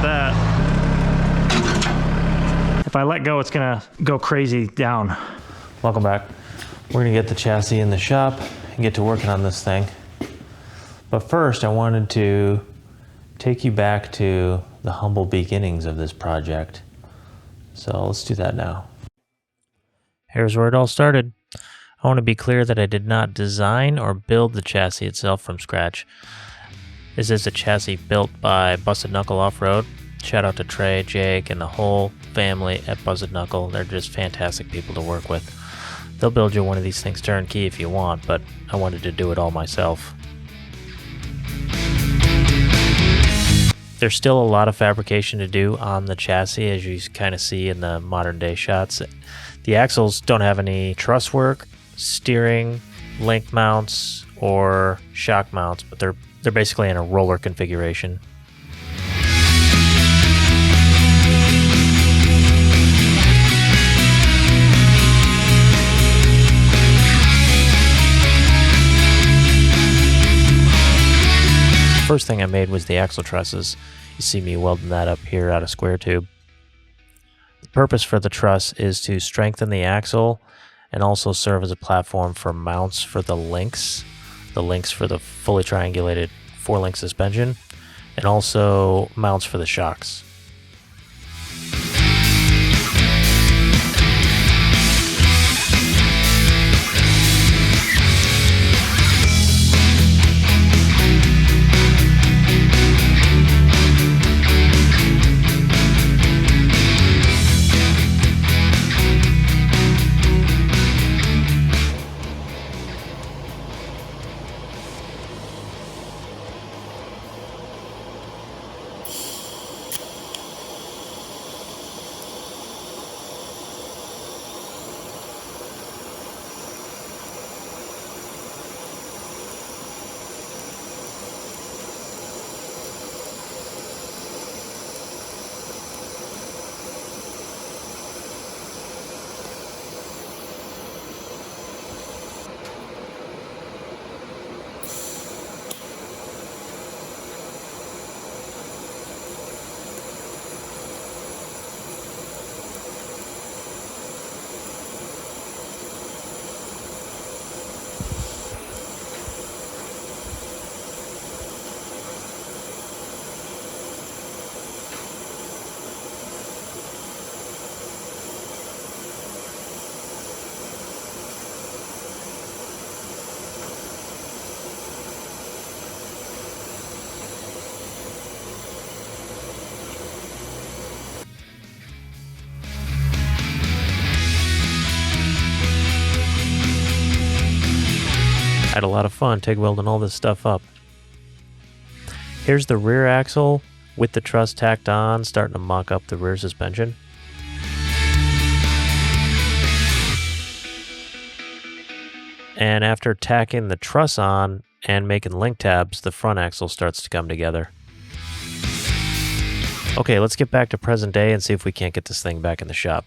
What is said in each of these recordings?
that. If I let go, it's gonna go crazy down. Welcome back. We're gonna get the chassis in the shop and get to working on this thing. But first, I wanted to take you back to the humble beginnings of this project. So let's do that now. Here's where it all started. I want to be clear that I did not design or build the chassis itself from scratch. This is a chassis built by Busted Knuckle Off-Road. Shout out to Trey, Jake, and the whole family at Busted Knuckle. They're just fantastic people to work with. They'll build you one of these things turnkey if you want, but I wanted to do it all myself. There's still a lot of fabrication to do on the chassis, as you kind of see in the modern day shots. The axles don't have any truss work, steering, link mounts, or shock mounts, but they're basically in a roller configuration. First thing I made was the axle trusses. You see me welding that up here out of square tube. The purpose for the truss is to strengthen the axle and also serve as a platform for mounts for the links for the fully triangulated 4-link suspension, and also mounts for the shocks. Had a lot of fun TIG welding all this stuff up. Here's the rear axle with the truss tacked on, starting to mock up the rear suspension. And after tacking the truss on and making link tabs, the front axle starts to come together. Okay, let's get back to present day and see if we can't get this thing back in the shop.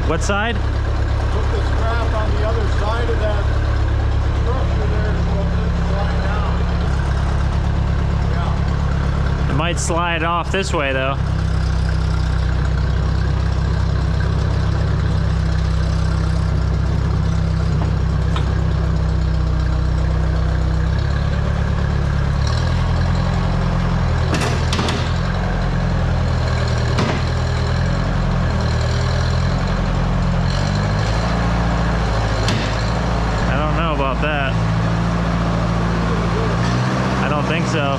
What side? Put the strap on the other side of that structure there so it doesn't slide down. Yeah. It might slide off this way though. That. I don't think so.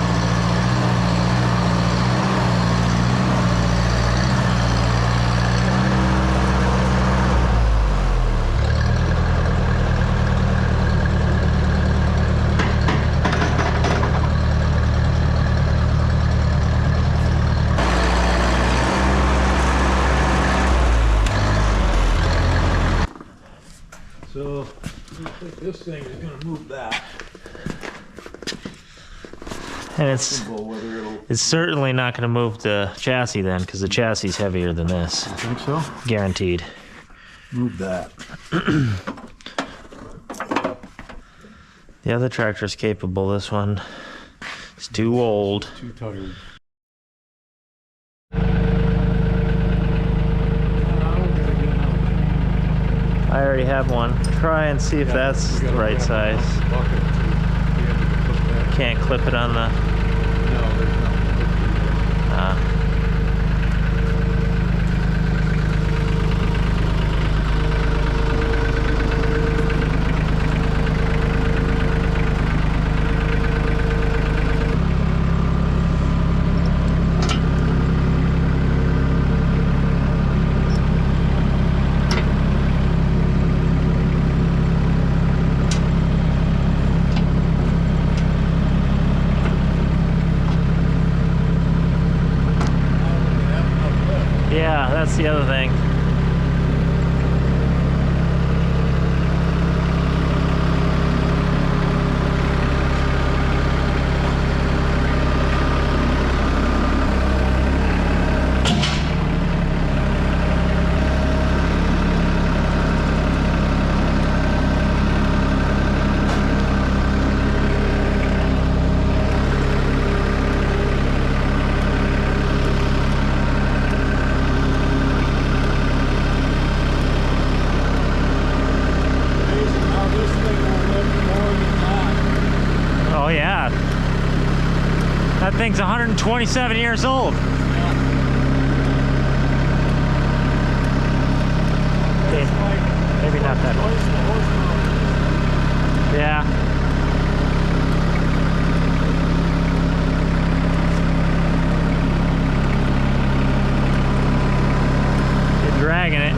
So I think this thing is going to move that. And it's certainly not going to move the chassis then, because the chassis is heavier than this. You think so? Guaranteed. Move that. The other tractor's capable. This one is too old. Too tired. I already have one. Try and see if that's the right size. Can't clip it on the... No, there's nothing. Yeah, that's the other thing. Oh yeah. That thing's 127 years old. Maybe not that old. Yeah. You're dragging it.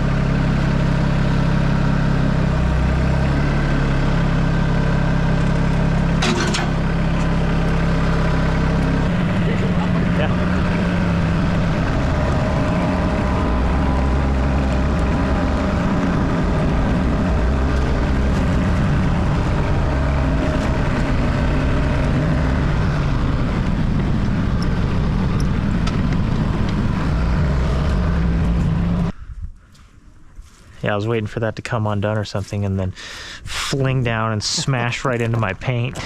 Yeah, I was waiting for that to come undone or something and then fling down and smash right into my paint.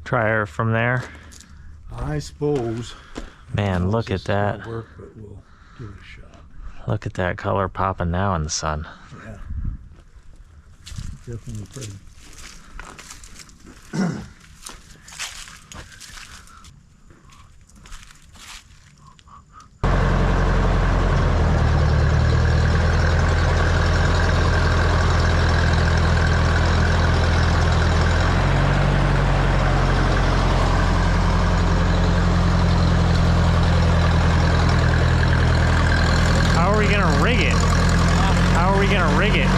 Try her from there. I suppose. Man, look at that. Work, but we'll give it a shot. Look at that color popping now in the sun. Yeah. Definitely pretty. How are we gonna rig it? How are we gonna rig it?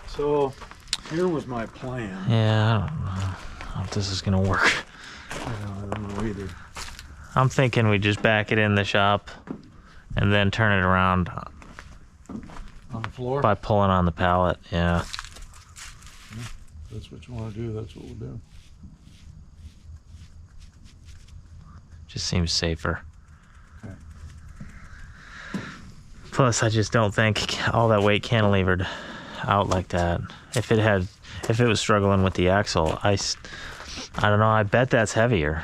So, here was my plan. Yeah, I don't know if this is gonna work. I don't know either. I'm thinking we just back it in the shop and then turn it around On the floor? by pulling on the pallet. Yeah. If that's what you want to do, that's what we'll do. Just seems safer. Okay. Plus, I just don't think all that weight cantilevered out like that. If it was struggling with the axle, I don't know. I bet that's heavier.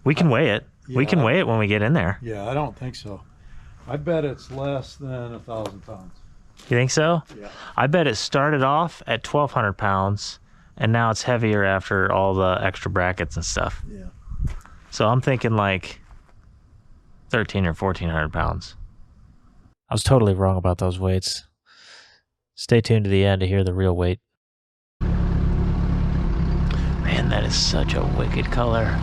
We can weigh it. We can weigh it when we get in there. Yeah, I don't think so. I bet it's less than 1,000 pounds. You think so? Yeah. I bet it started off at 1,200 pounds, and now it's heavier after all the extra brackets and stuff. Yeah. So I'm thinking like 1,300 or 1,400 pounds. I was totally wrong about those weights. Stay tuned to the end to hear the real weight. Man, that is such a wicked color.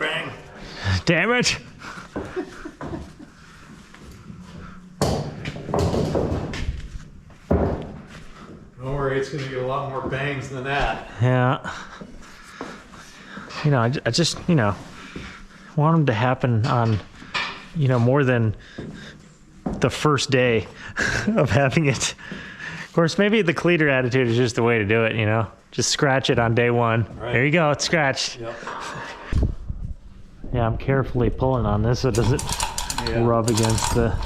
bang. Damn it. Don't worry, it's going to get a lot more bangs than that. Yeah. You know, I just, you know, want them to happen on, you know, more than the first day of having it. Of course, maybe the cleater attitude is just the way to do it, you know? Just scratch it on day one. Right. There you go, it's scratched. Yep. Yeah, I'm carefully pulling on this so it doesn't rub against the...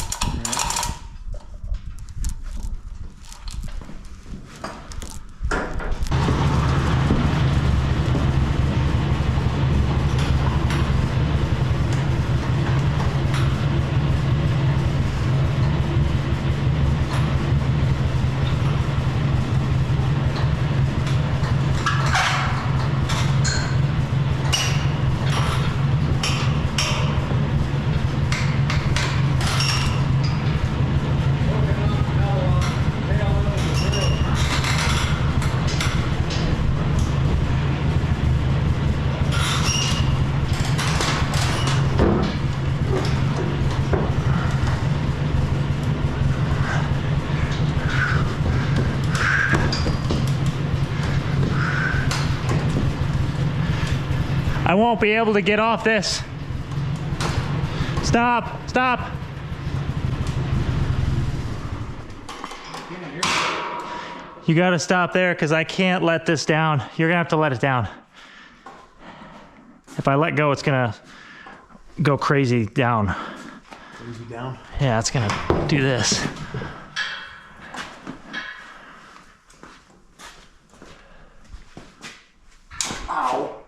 I won't be able to get off this. Stop, stop. You gotta stop there because I can't let this down. You're gonna have to let it down. If I let go, it's gonna go crazy down. Crazy down? Yeah, it's gonna do this. Ow.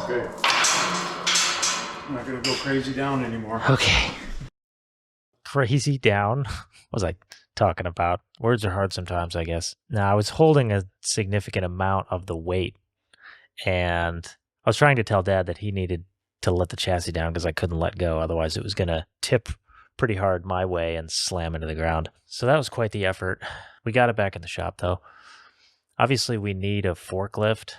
Okay. I'm not gonna go crazy down anymore. Okay. Crazy down? What was I talking about? Words are hard sometimes, I guess. Now, I was holding a significant amount of the weight, and I was trying to tell Dad that he needed to let the chassis down because I couldn't let go. Otherwise, it was going to tip pretty hard my way and slam into the ground. So that was quite the effort. We got it back in the shop, though. Obviously, we need a forklift.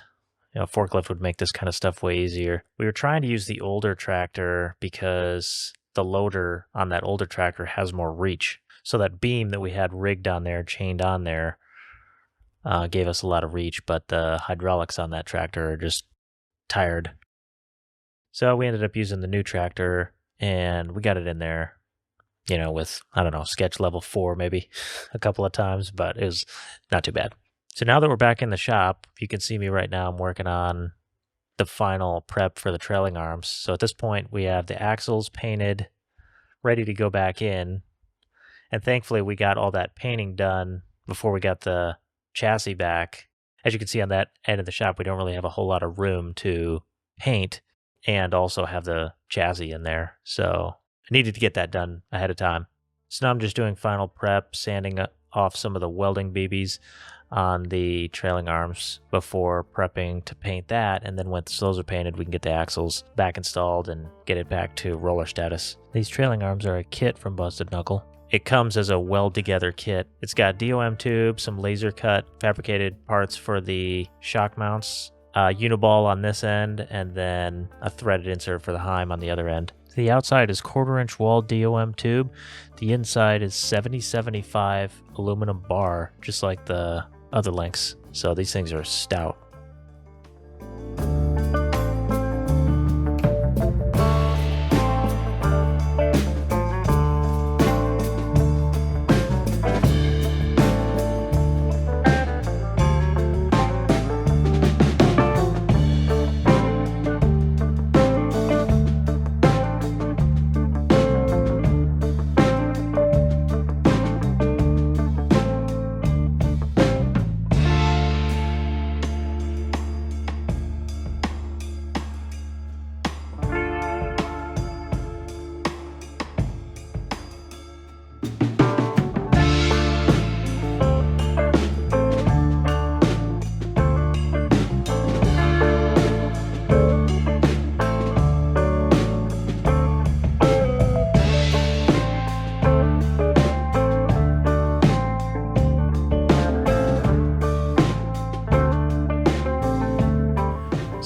You know, a forklift would make this kind of stuff way easier. We were trying to use the older tractor because the loader on that older tractor has more reach. So that beam that we had rigged on there, chained on there, gave us a lot of reach, but the hydraulics on that tractor are just tired. So we ended up using the new tractor, and we got it in there, you know, with, I don't know, sketch level 4 maybe a couple of times, but it was not too bad. So now that we're back in the shop, you can see me right now. I'm working on the final prep for the trailing arms. So at this point, we have the axles painted, ready to go back in. And thankfully, we got all that painting done before we got the chassis back. As you can see on that end of the shop, we don't really have a whole lot of room to paint and also have the chassis in there. So I needed to get that done ahead of time. So now I'm just doing final prep, sanding off some of the welding BBs on the trailing arms before prepping to paint that, and then once those are painted, we can get the axles back installed and get it back to roller status. These trailing arms are a kit from Busted Knuckle. It comes as a weld-together kit. It's got DOM tube, some laser cut fabricated parts for the shock mounts, uniball on this end, and then a threaded insert for the Heim on the other end. The outside is 1/4-inch wall DOM tube. The inside is 70/75 aluminum bar, just like the other lengths. So these things are stout.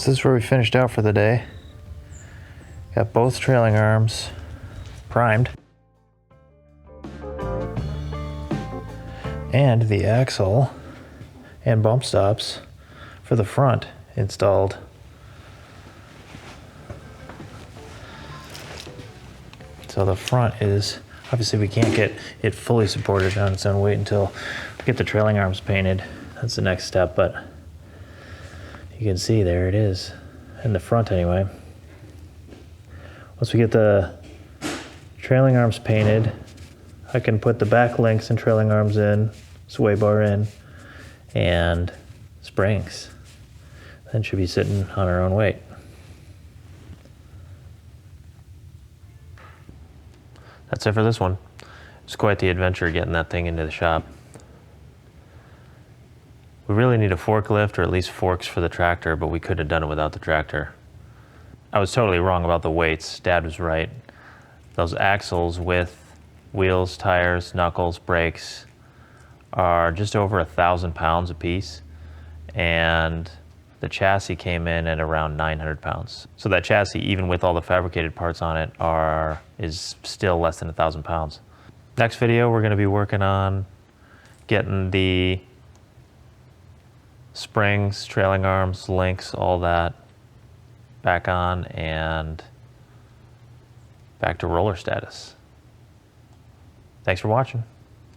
So this is where we finished out for the day. Got both trailing arms primed. And the axle and bump stops for the front installed. So the front is, obviously we can't get it fully supported on its own weight until we get the trailing arms painted. That's the next step, but you can see there it is, in the front anyway. Once we get the trailing arms painted, I can put the back links and trailing arms in, sway bar in, and springs. Then should be sitting on our own weight. That's it for this one. It's quite the adventure getting that thing into the shop. We really need a forklift or at least forks for the tractor, but we could have done it without the tractor. I was totally wrong about the weights. Dad was right. Those axles with wheels, tires, knuckles, brakes are just over 1,000 pounds a piece, and the chassis came in at around 900 pounds. So that chassis, even with all the fabricated parts on it, is still less than 1,000 pounds. Next video, we're gonna be working on getting the springs, trailing arms, links, all that back on and back to roller status. Thanks for watching.